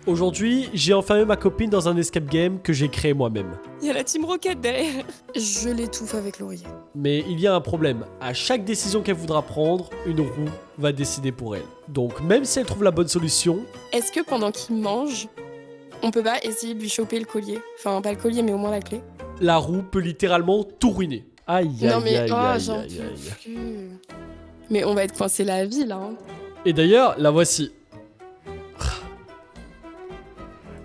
Aujourd'hui, j'ai enfermé ma copine dans un escape game que j'ai créé moi-même. Il y a la Team Rocket derrière. Je l'étouffe avec l'oreiller. Mais il y a un problème. À chaque décision qu'elle voudra prendre, une roue va décider pour elle. Donc même si elle trouve la bonne solution... Est-ce que pendant qu'il mange, on peut pas essayer de lui choper le collier? Enfin, pas le collier, mais au moins la clé. La roue peut littéralement tout ruiner. Aïe, aïe, Non mais, aïe, oh, aïe, j'en aïe, peux aïe. plus. Mais on va être coincé la vie, là. Hein. Et d'ailleurs, la voici.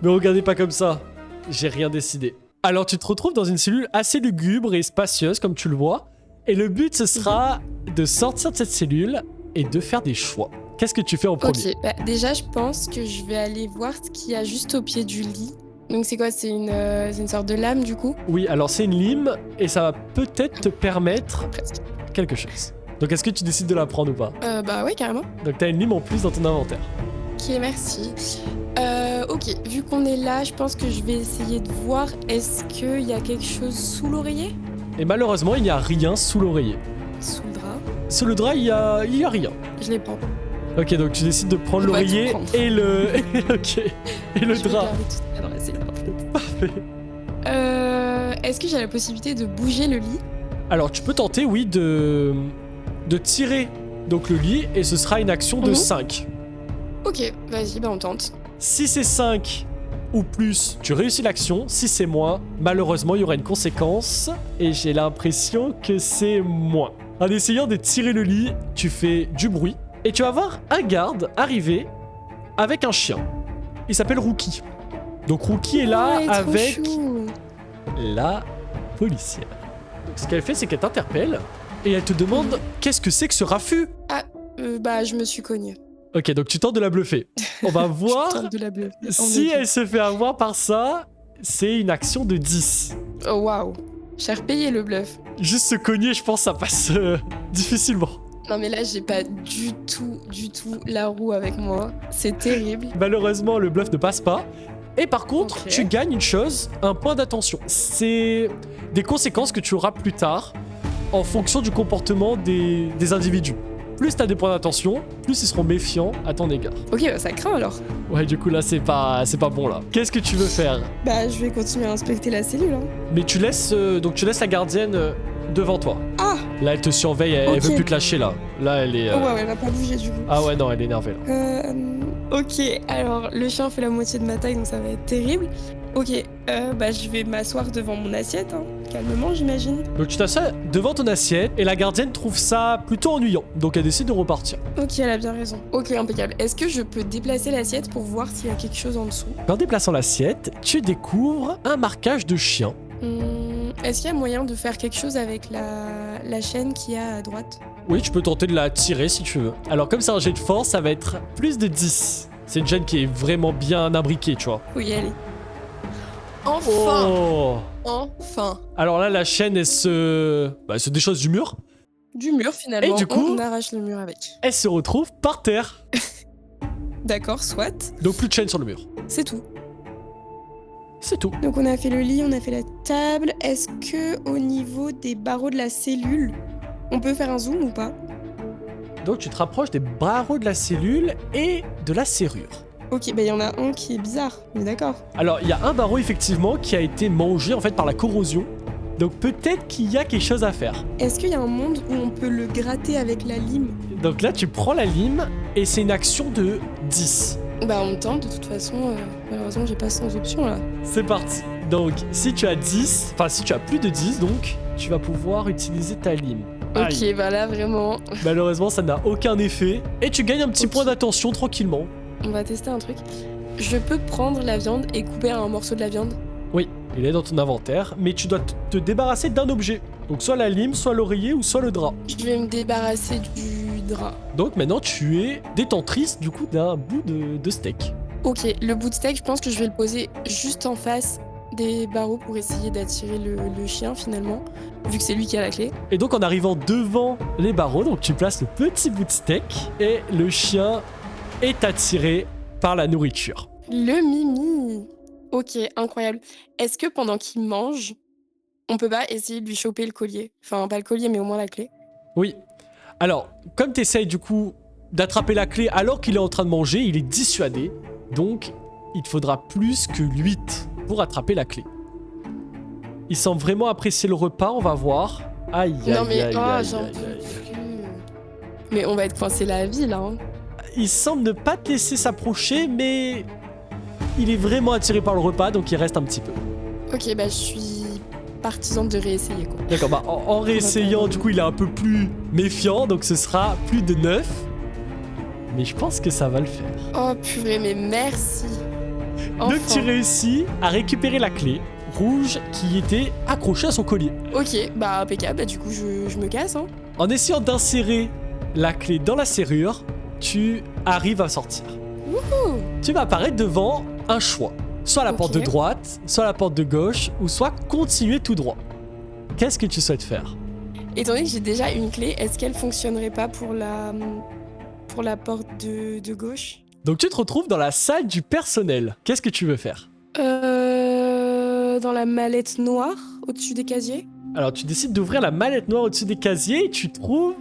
Me regardez pas comme ça. J'ai rien décidé. Alors tu te retrouves dans une cellule assez lugubre et spacieuse, comme tu le vois. Et le but, ce sera de sortir de cette cellule et de faire des choix. Qu'est-ce que tu fais en premier? Ok, bah, déjà, je pense que je vais aller voir ce qu'il y a juste au pied du lit. Donc c'est quoi? C'est une sorte de lame, du coup? Oui, alors c'est une lime et ça va peut-être te permettre Presque. quelque chose. Donc est-ce que tu décides de la prendre ou pas? Bah ouais, carrément. Donc t'as une lime en plus dans ton inventaire. Ok, merci. Ok, vu qu'on est là, je pense que je vais essayer de voir est-ce qu'il y a quelque chose sous l'oreiller? Et malheureusement, il n'y a rien sous l'oreiller. Sous le drap? Sous le drap, il y a rien. Je les prends. Ok, donc tu décides de prendre On va l'oreiller tout prendre. et le... ok. Et le Je vais drap. garder tout ça dans la cellule, en fait. Parfait. Est-ce que j'ai la possibilité de bouger le lit? Alors tu peux tenter, oui, de tirer donc le lit et ce sera une action de 5. Ok, vas-y, bah on tente. Si c'est 5 ou plus, tu réussis l'action. Si c'est moins, malheureusement, il y aura une conséquence. Et j'ai l'impression que c'est moins. En essayant de tirer le lit, tu fais du bruit. Et tu vas voir un garde arriver avec un chien. Il s'appelle Rookie. Donc Rookie est là Ouais, trop avec chou. la policière. Donc ce qu'elle fait, c'est qu'elle t'interpelle. Et elle te demande qu'est-ce que c'est que ce raffut. Bah je me suis cognée. Ok, donc tu tentes de la bluffer. On va voir Je tente de la bluffer. En si effet. elle se fait avoir par ça. C'est une action de 10. Oh waouh. Cher payé le bluff. Juste se cogner, je pense, ça passe difficilement. Non mais là j'ai pas du tout la roue avec moi. C'est terrible. Malheureusement, le bluff ne passe pas. Et par contre, Ok. tu gagnes une chose, un point d'attention. C'est des conséquences que tu auras plus tard en fonction du comportement des individus. Plus t'as des points d'attention, plus ils seront méfiants à ton égard. Ok, bah ça craint alors. Ouais, du coup là, c'est pas bon là. Qu'est-ce que tu veux faire? Bah je vais continuer à inspecter la cellule. Hein. Mais tu laisses la gardienne devant toi. Ah. Là, elle te surveille, elle Ok. veut plus te lâcher là. Là, elle est. Oh ouais, elle va pas bouger du coup. Ah ouais, non, elle est énervée là. Ok, alors le chien fait la moitié de ma taille, donc ça va être terrible. Ok, bah je vais m'asseoir devant mon assiette, hein. Calmement j'imagine. Donc tu t'assois devant ton assiette et la gardienne trouve ça plutôt ennuyant. Donc elle décide de repartir. Ok, elle a bien raison. Ok, impeccable. Est-ce que je peux déplacer l'assiette pour voir s'il y a quelque chose en dessous? En déplaçant l'assiette, tu découvres un marquage de chien. Est-ce qu'il y a moyen de faire quelque chose avec la chaîne qu'il y a à droite? Oui, tu peux tenter de la tirer si tu veux. Alors comme c'est un jet de force, ça va être plus de 10. C'est une chaîne qui est vraiment bien imbriquée, tu vois. Faut y aller. Enfin! Oh. Enfin! Alors là, la chaîne, elle se déchausse du mur. Du mur finalement. Et du coup- on arrache le mur avec. Elle se retrouve par terre. D'accord, soit. Donc plus de chaîne sur le mur. C'est tout. C'est tout. Donc on a fait le lit, on a fait la table. Est-ce que au niveau des barreaux de la cellule, on peut faire un zoom ou pas? Donc tu te rapproches des barreaux de la cellule et de la serrure. Ok, bah il y en a un qui est bizarre, mais d'accord. Alors il y a un barreau effectivement qui a été mangé en fait par la corrosion. Donc peut-être qu'il y a quelque chose à faire. Est-ce qu'il y a un monde où on peut le gratter avec la lime? Donc là tu prends la lime et c'est une action de 10. Bah on tente, de toute façon, malheureusement j'ai pas sans option là. C'est parti. Donc si tu as 10, enfin si tu as plus de 10 donc, tu vas pouvoir utiliser ta lime. Aïe. Ok, bah là vraiment, Malheureusement ça n'a aucun effet. Et tu gagnes un petit Ok. point d'attention tranquillement. on va tester un truc. Je peux prendre la viande et couper un morceau de la viande? Oui, il est dans ton inventaire, mais tu dois te débarrasser d'un objet. Donc soit la lime, soit l'oreiller ou soit le drap. Je vais me débarrasser du drap. Donc maintenant tu es détentrice du coup d'un bout de steak. Ok, le bout de steak, je pense que je vais le poser juste en face des barreaux pour essayer d'attirer le chien finalement, vu que c'est lui qui a la clé. Et donc en arrivant devant les barreaux, donc tu places le petit bout de steak et le chien est attiré par la nourriture. Le Mimi. Ok, incroyable. Est-ce que pendant qu'il mange, on peut pas essayer de lui choper le collier? Enfin, pas le collier, mais au moins la clé. Oui. Alors, comme tu essayes du coup d'attraper la clé alors qu'il est en train de manger, il est dissuadé. Donc, il te faudra plus que 8 pour attraper la clé. Il semble vraiment apprécier le repas, on va voir. Aïe, aïe, Non mais aïe, oh, aïe, j'en aïe, peux aïe. plus. Mais on va être coincé la vie là. Hein. Il semble ne pas te laisser s'approcher, mais il est vraiment attiré par le repas, donc il reste un petit peu. Ok, bah je suis partisane de réessayer quoi. D'accord, bah en réessayant, du coup, il est un peu plus méfiant, donc ce sera plus de 9. Mais je pense que ça va le faire. Oh purée, mais merci. Enfin. Donc tu réussis à récupérer la clé rouge qui était accrochée à son collier. Ok, bah impeccable, bah du coup je me casse hein. En essayant d'insérer la clé dans la serrure, tu arrives à sortir. Wouhou. Tu vas apparaître devant un choix. Soit la porte de Ok. droite, soit la porte de gauche, ou soit continuer tout droit. Qu'est-ce que tu souhaites faire? Étant donné que j'ai déjà une clé, est-ce qu'elle fonctionnerait pas pour la porte de gauche? Donc tu te retrouves dans la salle du personnel. Qu'est-ce que tu veux faire? Dans la mallette noire, au-dessus des casiers. Alors tu décides d'ouvrir la mallette noire au-dessus des casiers et tu trouves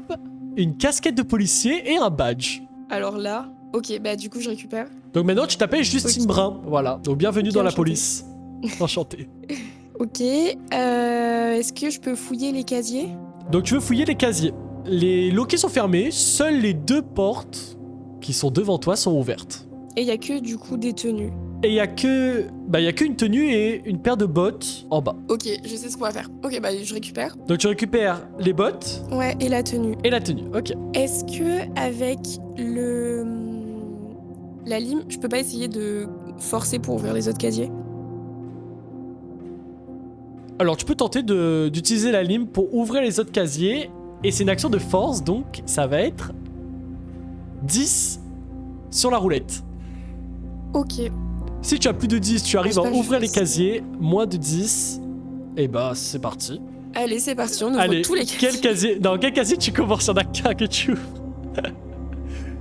une casquette de policier et un badge. Alors là, ok, bah du coup je récupère. Donc maintenant tu t'appelles Justine Ok. Brun. Voilà, donc bienvenue Ok, dans la enchantée. police. Enchanté. Ok, est-ce que je peux fouiller les casiers? Donc tu veux fouiller les casiers. Les loquets sont fermés, seules les 2 portes qui sont devant toi sont ouvertes. Et il y a que du coup des tenues. Et il y a qu'une tenue et une paire de bottes en bas. Ok, je sais ce qu'on va faire. Ok, bah je récupère. Donc tu récupères les bottes Ouais, et la tenue. Ah, et la tenue. Ok. Est-ce que avec la lime, je peux pas essayer de forcer pour ouvrir les autres casiers? Alors tu peux tenter d'utiliser la lime pour ouvrir les autres casiers. Et c'est une action de force, donc ça va être 10 sur la roulette. Ok. Si tu as plus de 10, tu arrives à J'espère que je ouvrir les fais ça. casiers. Moins de 10, et bah c'est parti. Allez, c'est parti, on ouvre Allez, tous les casiers. quel casier? Dans quel casier tu commences? Il y en a qu'un que tu ouvres.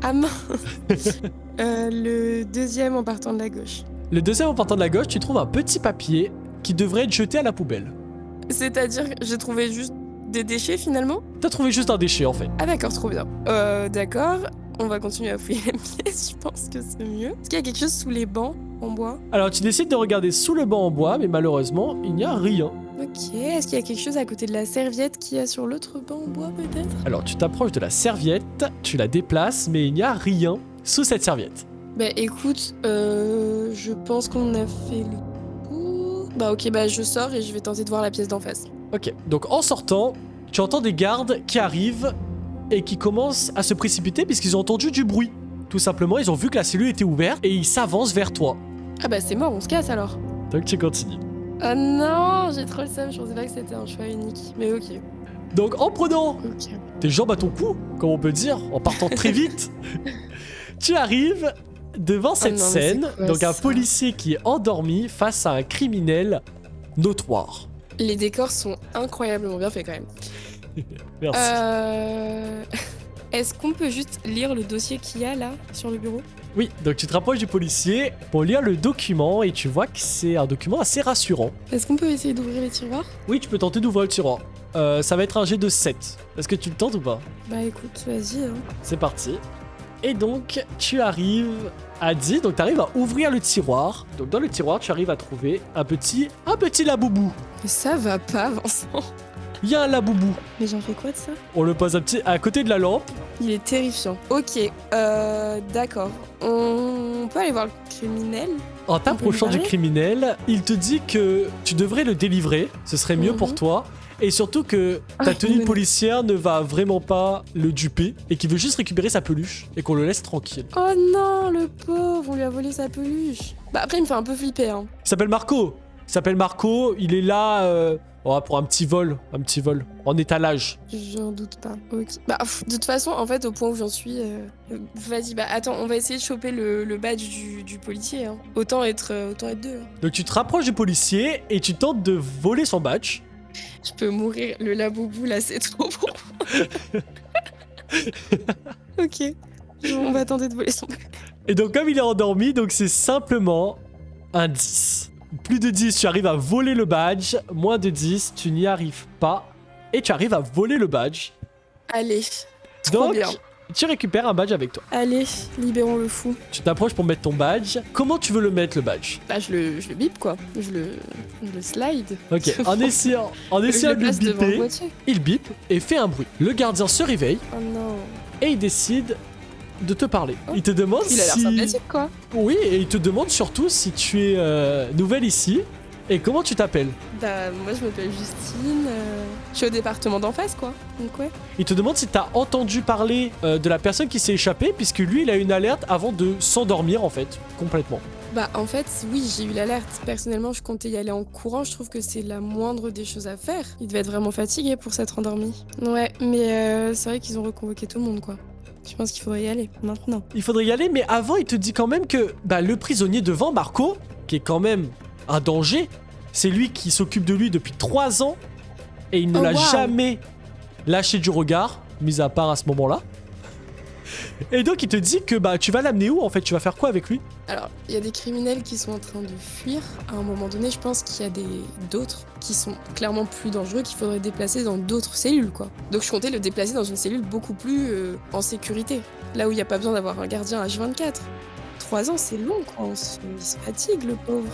Ah mince. Le deuxième en partant de la gauche. Le deuxième en partant de la gauche, tu trouves un petit papier qui devrait être jeté à la poubelle. C'est-à-dire que j'ai trouvé juste des déchets finalement? T'as trouvé juste un déchet en fait. Ah d'accord, trop bien. D'accord, on va continuer à fouiller la pièce, je pense que c'est mieux. Est-ce qu'il y a quelque chose sous les bancs en bois? Alors tu décides de regarder sous le banc en bois, mais malheureusement, il n'y a rien. Ok, est-ce qu'il y a quelque chose à côté de la serviette qu'il y a sur l'autre banc en bois peut-être? Alors tu t'approches de la serviette, tu la déplaces, mais il n'y a rien sous cette serviette. Bah écoute, je pense qu'on a fait le tour. Bah ok, bah je sors et je vais tenter de voir la pièce d'en face. Ok, donc en sortant, tu entends des gardes qui arrivent et qui commencent à se précipiter puisqu'ils ont entendu du bruit. Tout simplement, ils ont vu que la cellule était ouverte et ils s'avancent vers toi. Ah bah c'est mort, on se casse alors. Donc tu continues. Oh non, j'ai trop le seum, je pensais pas que c'était un choix unique. Mais ok, Donc en prenant ok. tes jambes à ton cou, comme on peut dire, en partant très vite, tu arrives devant cette non, mais c'est scène, quoi donc un ça policier qui est endormi face à un criminel notoire. Les décors sont incroyablement bien faits quand même. Merci. Est-ce qu'on peut juste lire le dossier qu'il y a là sur le bureau? Oui, donc tu te rapproches du policier pour lire le document et tu vois que c'est un document assez rassurant. Est-ce qu'on peut essayer d'ouvrir les tiroirs? Oui, tu peux tenter d'ouvrir le tiroir. Ça va être un jet de 7. Est-ce que tu le tentes ou pas? Bah écoute, vas-y. Hein. C'est parti. Et donc, tu arrives à 10, donc tu arrives à ouvrir le tiroir. Donc dans le tiroir, tu arrives à trouver un petit laboubou. Mais ça va pas, Vincent. Il y a un laboubou. Mais j'en fais quoi de ça? On le pose à côté de la lampe. Il est terrifiant. Ok, d'accord. On peut aller voir le criminel? En t'approchant lui du parler criminel, il te dit que tu devrais le délivrer. Ce serait mieux pour Mhm. toi. Et surtout que ta Ah, tenue de mais- policière ne va vraiment pas le duper et qu'il veut juste récupérer sa peluche et qu'on le laisse tranquille. Oh non, le pauvre, on lui a volé sa peluche. Bah après, il me fait un peu flipper. Hein. Il s'appelle Marco. Il est là pour un petit vol en étalage. J'en doute pas. Ok. Bah, de toute façon, en fait, au point où j'en suis, vas-y, bah attends, on va essayer de choper le badge du policier. Hein. Autant être deux. Hein. Donc tu te rapproches du policier et tu tentes de voler son badge. Je peux mourir. Le laboubou, là, c'est trop bon. Ok. On va tenter de voler son badge. Et donc comme il est endormi, donc c'est simplement un 10. Plus de 10, tu arrives à voler le badge. Moins de 10, tu n'y arrives pas. Et tu arrives à voler le badge. Allez. Trop Donc, bien. tu récupères un badge avec toi. Allez, libérons le fou. Tu t'approches pour mettre ton badge. Comment tu veux le mettre, le badge? Bah, je le bip, quoi. Je le slide. Ok, en essayant Je de le le place devant le biper, boîtier. il bip et fait un bruit. Le gardien se réveille Oh non. et il décide de te parler. Il te demande Il a l'air si... sympathique, quoi. Oui, et il te demande surtout si tu es nouvelle ici et comment tu t'appelles. Bah, moi, je m'appelle Justine. Je suis au département d'en face, quoi. Donc, ouais. Il te demande si t'as entendu parler de la personne qui s'est échappée, puisque lui, il a une alerte avant de s'endormir, en fait, complètement. Bah, en fait, oui, j'ai eu l'alerte. Personnellement, je comptais y aller en courant. Je trouve que c'est la moindre des choses à faire. Il devait être vraiment fatigué pour s'être endormi. Ouais, mais c'est vrai qu'ils ont reconvoqué tout le monde, quoi. Je pense qu'il faudrait y aller, maintenant. Il faudrait y aller, mais avant, il te dit quand même que le prisonnier devant, Marco, qui est quand même un danger, c'est lui qui s'occupe de lui depuis 3 ans, et il ne Oh, l'a wow. jamais lâché du regard, mis à part à ce moment-là. Et donc, il te dit que tu vas l'amener où, en fait? Tu vas faire quoi avec lui? Alors, il y a des criminels qui sont en train de fuir. À un moment donné, je pense qu'il y a d'autres qui sont clairement plus dangereux, qu'il faudrait déplacer dans d'autres cellules, quoi. Donc, je comptais le déplacer dans une cellule beaucoup plus en sécurité. Là où il n'y a pas besoin d'avoir un gardien H24. 3 ans, c'est long, quoi. Il se fatigue, le pauvre.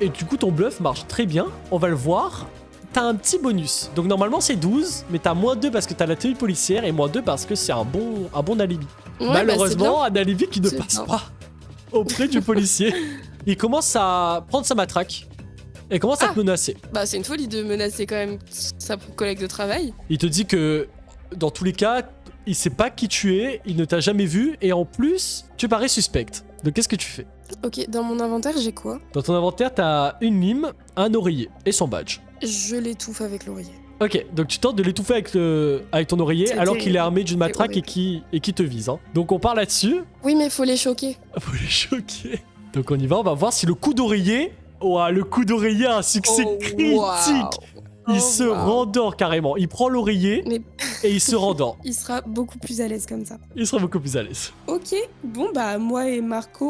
Et du coup, ton bluff marche très bien. On va le voir. T'as un petit bonus. Donc, normalement, c'est 12, mais t'as -2 parce que t'as la tenue policière et -2 parce que c'est un bon alibi. Ouais, Malheureusement, bah, un alibi qui ne C'est passe bien. pas auprès du policier. Il commence à prendre sa matraque et commence à te menacer. c'est une folie de menacer quand même sa collègue de travail. Il te dit que dans tous les cas, il sait pas qui tu es, il ne t'a jamais vu et en plus, tu parais suspecte. Donc qu'est-ce que tu fais? Ok, dans mon inventaire, j'ai quoi? Dans ton inventaire, t'as une lime, un oreiller et son badge. Je l'étouffe avec l'oreiller. Ok, donc tu tentes de l'étouffer avec ton oreiller C'était- alors qu'il est armé d'une matraque et horrible. qui te vise. Hein. Donc on part là-dessus. Oui, mais faut les choquer. Faut les choquer. Donc on y va, on va voir si le coup d'oreiller... Ouah, le coup d'oreiller a un succès critique. Wow. Il Oh, se wow. rendort carrément. Il prend l'oreiller Mais et il se rendort. il sera beaucoup plus à l'aise comme ça. Il sera beaucoup plus à l'aise. Ok, bon bah moi et Marco,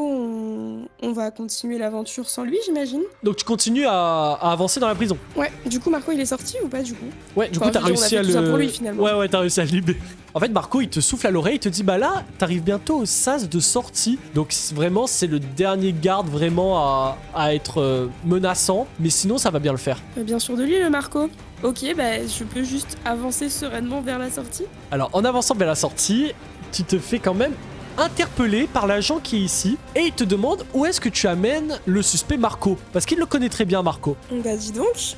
on va continuer l'aventure sans lui, j'imagine. Donc tu continues à avancer dans la prison. Ouais, du coup Marco il est sorti ou pas du coup? Ouais, du Enfin, coup t'as je veux dire, on a réussi fait à tout ça le... pour lui, finalement. Ouais, t'as réussi à le libérer. En fait, Marco, il te souffle à l'oreille, il te dit, bah là, t'arrives bientôt au sas de sortie. Donc vraiment, c'est le dernier garde vraiment à être menaçant. Mais sinon, ça va bien le faire. Bien sûr de lui le Marco. Ok, bah je peux juste avancer sereinement vers la sortie. Alors, en avançant vers la sortie, tu te fais quand même interpeller par l'agent qui est ici. Et il te demande où est-ce que tu amènes le suspect Marco. Parce qu'il le connaît très bien, Marco. Bah dis donc,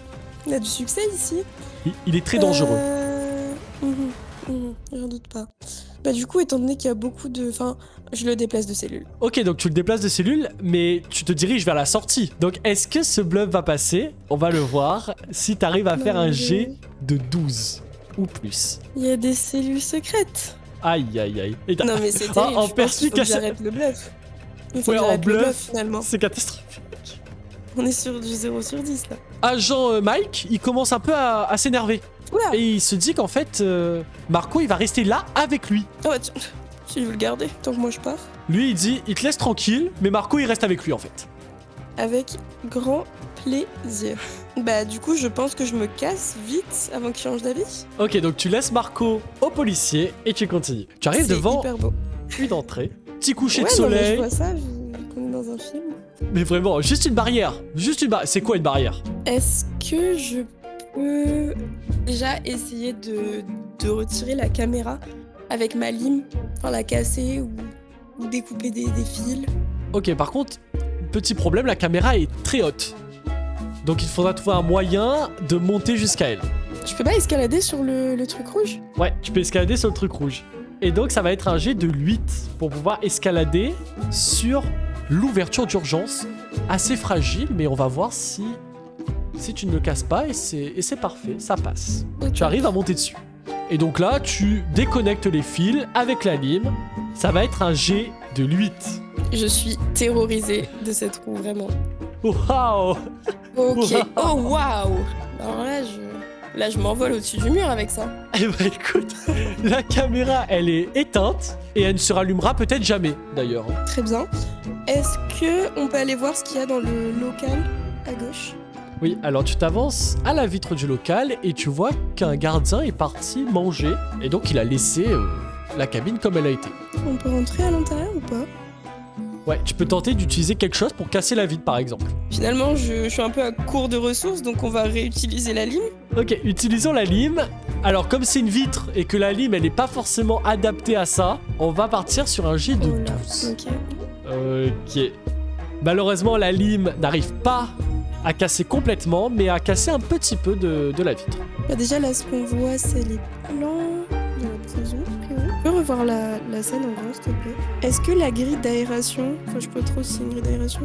il a du succès ici. Il est très dangereux. J'en doute pas. Bah du coup, étant donné qu'il y a beaucoup de... Enfin, je le déplace de cellule. Ok, donc tu le déplaces de cellule, mais tu te diriges vers la sortie. Donc est-ce que ce bluff va passer? On va le voir si t'arrives à faire un jet de 12 ou plus. Il y a des cellules secrètes. Aïe, aïe, aïe. Et Non mais c'est terrible, en je pense qu'il faut que perspicace- j'arrête le bluff. Il faut Ouais, que en j'arrête le bluff. bluff finalement. C'est catastrophique. On est sur du 0 sur 10 là. Agent Mike, il commence un peu à s'énerver. Oula. Et il se dit qu'en fait, Marco, il va rester là avec lui. Oh, tiens, si je veux le garder, tant que moi je pars. Lui, il dit, il te laisse tranquille, mais Marco, il reste avec lui en fait. Avec grand plaisir. Bah du coup, je pense que je me casse vite avant qu'il change d'avis. Ok, donc tu laisses Marco au policier et tu continues. Tu arrives C'est devant hyper beau. une entrée, petit coucher de Ouais, non, mais je soleil. vois ça, vu qu'on est dans un film. Mais vraiment, juste une barrière. Juste une barrière. C'est quoi une barrière? Est-ce que je peux déjà essayer de retirer la caméra avec ma lime, enfin la casser ou découper des fils? Ok, par contre, petit problème, la caméra est très haute. Donc il faudra trouver un moyen de monter jusqu'à elle. Je peux pas escalader sur le truc rouge? Ouais, tu peux escalader sur le truc rouge. Et donc ça va être un jet de 8 pour pouvoir escalader sur l'ouverture d'urgence. Assez fragile, mais on va voir si tu ne le casses pas et c'est parfait, ça passe. Ok. Tu arrives à monter dessus. Et donc là, tu déconnectes les fils avec la lime. Ça va être un jet de 8. Je suis terrorisée de cette roue, vraiment. Waouh! Ok. Wow. Oh waouh! Alors là, je m'envole au-dessus du mur avec ça. Eh ben écoute, la caméra, elle est éteinte et elle ne se rallumera peut-être jamais, d'ailleurs. Très bien. Est-ce que on peut aller voir ce qu'il y a dans le local à gauche? Oui, alors tu t'avances à la vitre du local et tu vois qu'un gardien est parti manger. Et donc il a laissé la cabine comme elle a été. On peut rentrer à l'intérieur ou pas? Ouais, tu peux tenter d'utiliser quelque chose pour casser la vitre par exemple. Finalement, je suis un peu à court de ressources, donc on va réutiliser la lime. Ok, utilisons la lime. Alors comme c'est une vitre et que la lime elle n'est pas forcément adaptée à ça, on va partir sur un jet de Oh là, 12. ok. Ok. Malheureusement la lime n'arrive pas à casser complètement, mais à casser un petit peu de la vitre. Bah déjà, là, ce qu'on voit, c'est les plans de la prison. Ok. On peut revoir la scène en grand, s'il te plaît. Est-ce que la grille d'aération, enfin, je peux trop si c'est une grille d'aération,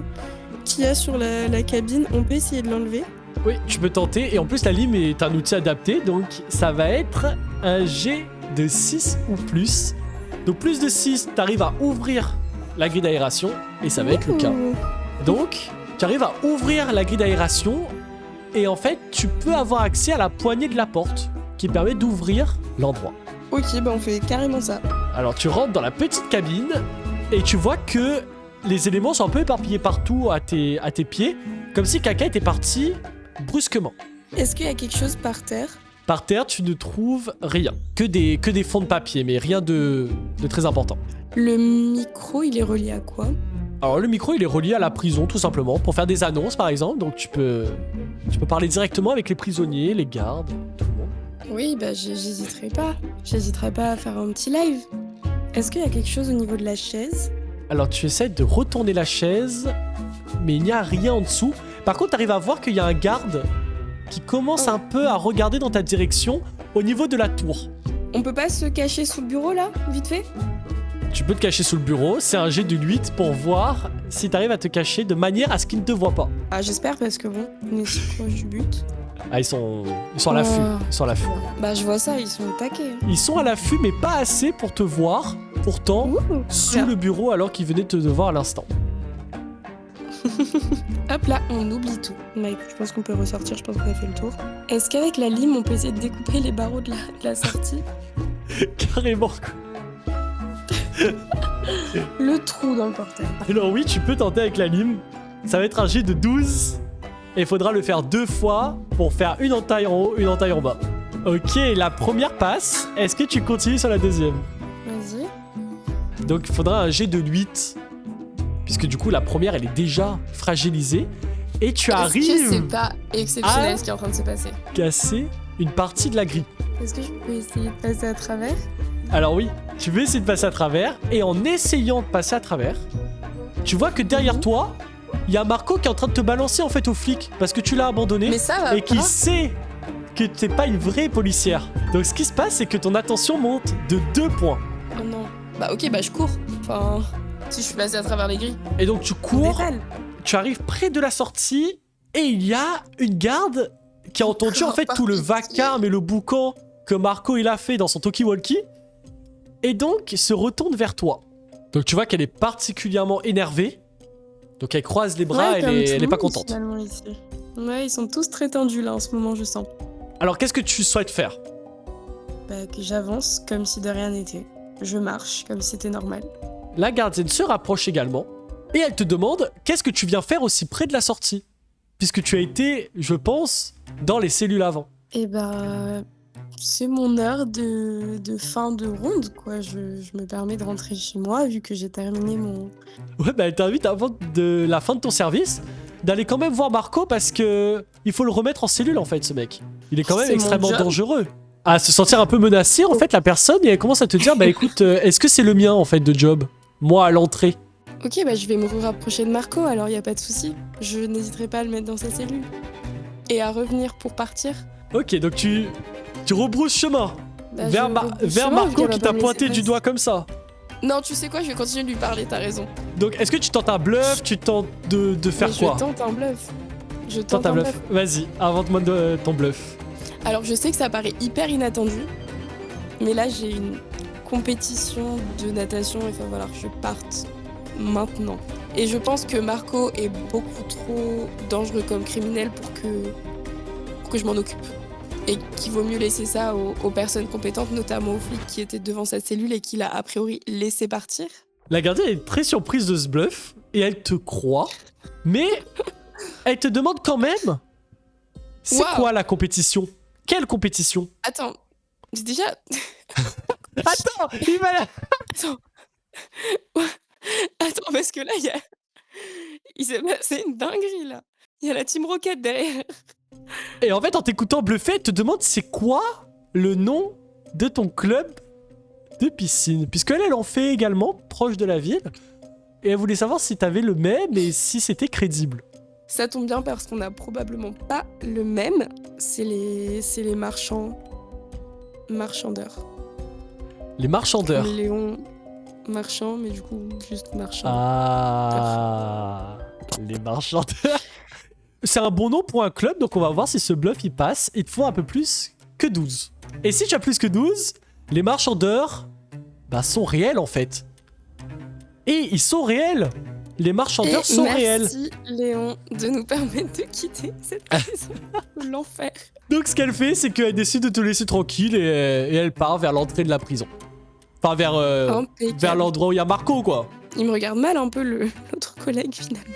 qu'il y a sur la cabine, on peut essayer de l'enlever? Oui, tu peux tenter. Et en plus, la lime est un outil adapté, donc ça va être un jet de 6 ou plus. Donc plus de 6, t'arrives à ouvrir la grille d'aération, et ça va être le cas. Ouh. Donc, tu arrives à ouvrir la grille d'aération, et en fait, tu peux avoir accès à la poignée de la porte, qui permet d'ouvrir l'endroit. Ok, bah on fait carrément ça. Alors, tu rentres dans la petite cabine, et tu vois que les éléments sont un peu éparpillés partout à tes pieds, comme si Kaka était parti brusquement. Est-ce qu'il y a quelque chose par terre? Par terre, tu ne trouves rien. Que des fonds de papier, mais rien de très important. Le micro, il est relié à quoi? Alors, le micro, il est relié à la prison, tout simplement, pour faire des annonces, par exemple. Donc, tu peux parler directement avec les prisonniers, les gardes, tout le monde. Oui, bah j'hésiterai pas. J'hésiterai pas à faire un petit live. Est-ce qu'il y a quelque chose au niveau de la chaise? Alors, tu essaies de retourner la chaise, mais il n'y a rien en dessous. Par contre, tu arrives à voir qu'il y a un garde qui commence un peu à regarder dans ta direction au niveau de la tour. On peut pas se cacher sous le bureau, là, vite fait? Tu peux te cacher sous le bureau, c'est un jet de 8 pour voir si tu arrives à te cacher de manière à ce qu'il ne te voit pas. Ah, j'espère, parce que bon, on est si proche du but. Ah, ils sont à l'affût. Ils sont à l'affût. Bah, je vois ça, ils sont au taquet. Ils sont à l'affût, mais pas assez pour te voir. Pourtant, Ouh, sous bien. le bureau alors qu'ils venaient te voir à l'instant. Hop là, on oublie tout. Bah écoute, je pense qu'on peut ressortir, je pense qu'on a fait le tour. Est-ce qu'avec la lime, on peut essayer de découper les barreaux de la sortie? Carrément. Le trou dans le portail. Alors oui, tu peux tenter avec la lime. Ça va être un jet de 12. Et il faudra le faire 2 fois pour faire une entaille en haut, une entaille en bas. Ok, la première passe. Est-ce que tu continues sur la deuxième? Vas-y. Donc il faudra un jet de 8. Puisque du coup, la première, elle est déjà fragilisée. Et tu Est-ce que arrives c'est pas exceptionnel à ce qui est en train de se passer? casser une partie de la grille. Est-ce que je peux essayer de passer à travers? Alors oui, tu veux essayer de passer à travers, et en essayant de passer à travers, tu vois que derrière toi, il y a Marco qui est en train de te balancer en fait aux flics, parce que tu l'as abandonné, Mais ça va et qui pas. sait que t'es pas une vraie policière. Donc ce qui se passe, c'est que ton attention monte de 2 points. Oh non. Bah ok, bah je cours. Enfin, si je suis passée à travers les grilles. Et donc tu On cours, dévale. tu arrives près de la sortie, et il y a une garde qui a entendu en fait tout le vacarme et le boucan que Marco il a fait dans son talkie-walkie, et donc se retourne vers toi. Donc tu vois qu'elle est particulièrement énervée. Donc elle croise les bras, Ouais, comme elle tout est le pas monde, contente. finalement, ici. Ouais, ils sont tous très tendus là en ce moment, je sens. Alors qu'est-ce que tu souhaites faire? Bah que j'avance comme si de rien n'était. Je marche comme si c'était normal. La gardienne se rapproche également, et elle te demande qu'est-ce que tu viens faire aussi près de la sortie, puisque tu as été, je pense, dans les cellules avant. Et bah c'est mon heure de fin de ronde, quoi. Je me permets de rentrer chez moi vu que j'ai terminé mon... Ouais, bah elle t'invite avant de la fin de ton service d'aller quand même voir Marco, parce que il faut le remettre en cellule en fait, ce mec. Il est quand même C'est mon extrêmement job. dangereux. À se sentir un peu menacé en fait, la personne, et elle commence à te dire bah écoute, est-ce que c'est le mien en fait de job? Moi à l'entrée. Ok, bah je vais me rapprocher de Marco, alors y a pas de souci. Je n'hésiterai pas à le mettre dans sa cellule. Et à revenir pour partir. Ok, donc tu rebrousses chemin Bah, vers, je rebrousse vers chemin, vu Marco qu'elle qui va pas t'a me pointé laisser du passer. doigt comme ça. Non, tu sais quoi, je vais continuer de lui parler, t'as raison. Donc est-ce que tu tentes un bluff? Tu tentes de faire Mais quoi? Je tente un bluff. Je Tente tente un un bluff. Vas-y, invente-moi ton bluff. Alors je sais que ça paraît hyper inattendu, mais là j'ai une compétition de natation et il va falloir que je parte maintenant. Et je pense que Marco est beaucoup trop dangereux comme criminel pour que je m'en occupe. Et qu'il vaut mieux laisser ça aux personnes compétentes, notamment aux flics qui étaient devant sa cellule et qu'il a a priori laissé partir. La gardienne est très surprise de ce bluff, et elle te croit, mais elle te demande quand même c'est Waouh. quoi la compétition? Quelle compétition? Attends, c'est déjà... Attends, il va là. Attends. Attends, parce que là, il s'est passé une dinguerie, là. Il y a la Team Rocket derrière. Et en fait, en t'écoutant bluffer, elle te demande c'est quoi le nom de ton club de piscine. Puisqu'elle, elle en fait également, proche de la ville. Et elle voulait savoir si t'avais le même et si c'était crédible. Ça tombe bien parce qu'on a probablement pas le même. C'est les marchandeurs. Les marchandeurs. Comme Léon marchand, mais du coup, juste marchand. Ah, les marchandeurs. C'est un bon nom pour un club, donc on va voir si ce bluff il passe. Il te faut un peu plus que 12. Et si tu as plus que 12, les marchandeurs sont réels en fait. Et ils sont réels. Les marchandeurs sont réels. Merci Léon de nous permettre de quitter cette prison. L'enfer. Donc ce qu'elle fait, c'est qu'elle décide de te laisser tranquille et elle part vers l'entrée de la prison. Enfin vers l'endroit où il y a Marco quoi. Il me regarde mal un peu l'autre collègue finalement.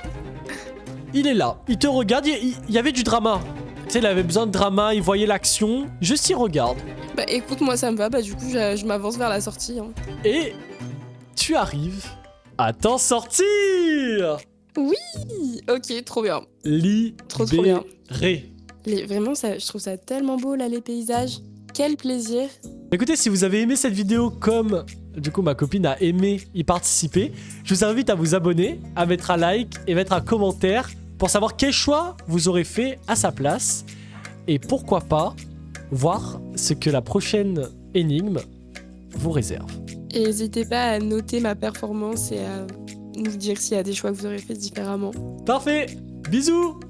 Il est là, il te regarde, il y avait du drama. Tu sais, il avait besoin de drama, il voyait l'action, juste il regarde. Bah écoute, moi ça me va, du coup je m'avance vers la sortie. Hein. Et tu arrives à t'en sortir. Oui, ok, trop bien. Trop bien. Vraiment, je trouve ça tellement beau là, les paysages. Quel plaisir. Écoutez, si vous avez aimé cette vidéo comme du coup ma copine a aimé y participer, je vous invite à vous abonner, à mettre un like et mettre un commentaire pour savoir quel choix vous aurez fait à sa place. Et pourquoi pas voir ce que la prochaine énigme vous réserve. Et n'hésitez pas à noter ma performance et à nous dire s'il y a des choix que vous aurez fait différemment. Parfait, bisous.